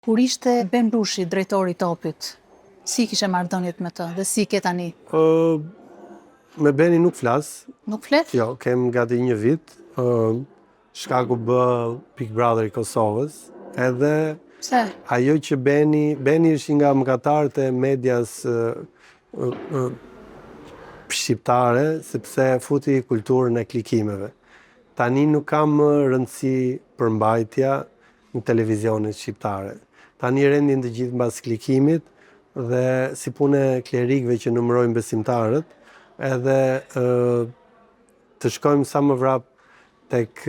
Kur ishte Ben Rushi, drejtori i Topit, si kishe marrëdhëniet me të dhe si ke tani? Me Beni nuk flas. Nuk flet? Jo, kem gati 1 vit. Shkaku bë Big Brother i Kosovës. Edhe Pse? ajo që Beni është nga mëkatarët e medias shqiptare, sepse futi kulturën e klikimeve. Tani nuk kam rëndësi përmbajtja në televizionet shqiptare. Tani rendin të gjithë mbas klikimit dhe si punë e klerikëve që numërojnë besimtarët, edhe të shkojmë sa më vrap tek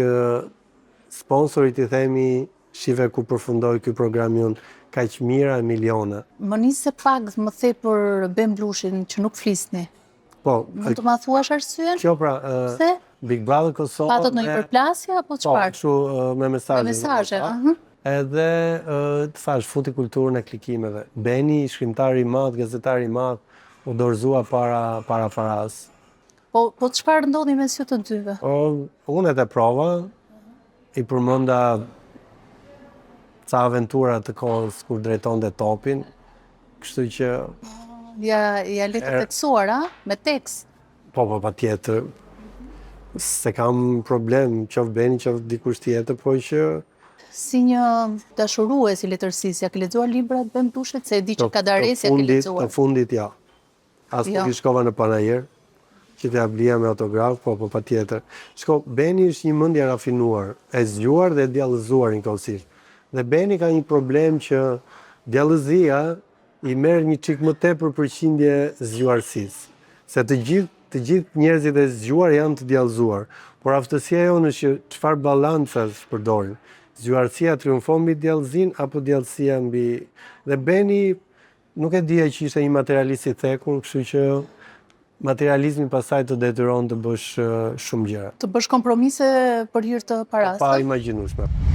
sponsorit i themi shive ku përfundoi ky program jon, kaq mira e miliona. Më nisi pak më the për Ben Rushin që nuk flisni. Po, Mund të ma thuash arsyen? kjo pra, Pse? Big Brother Kosovë. Patët në një përplasje apo Po, çfarë? kështu me mesazhe. Me mesazhe, Edhe të thash futi kulturën e klikimeve. Beni, shkrimtari i madh, gazetari i madh, u dorëzua para faras. Po çfarë ndodhi mes ju të dyve? Unë e prova, i përmenda ca aventura të kohës kur drejtonte Topin, kështu që Ja le të teksuar, me tekst. po patjetër. Se kam problem, qoftë Beni, qoftë dikush tjetër, po që Si një dashurues i letërsisë, ja ke lexuar librat Ben Rushit, se e di që ka daresja ke lexuar. Të fundit, ja. As nuk i shkova në panajër, që t'ja blija me autograf, po patjetër. Shko, Beni është një mendje rafinuar, e zgjuar dhe djallëzuar njëkohësisht. Dhe Beni ka një problem që djallëzia i merr një çik më tepër përqindje zgjuarësisë. Se të gjithë njerëzit e zgjuar janë të djallëzuar, por aftësia jonë është që çfarë balancash përdorim. Zgjuarësia triumfon mbi djallëzinë apo djallësia mbi... Dhe Beni nuk e dija që ishte një materialist i thekur, kështu që materializmi pasaj të detyron të bësh shumë gjëra. Të bësh kompromise për hir të parastës. Pa imagjinueshme.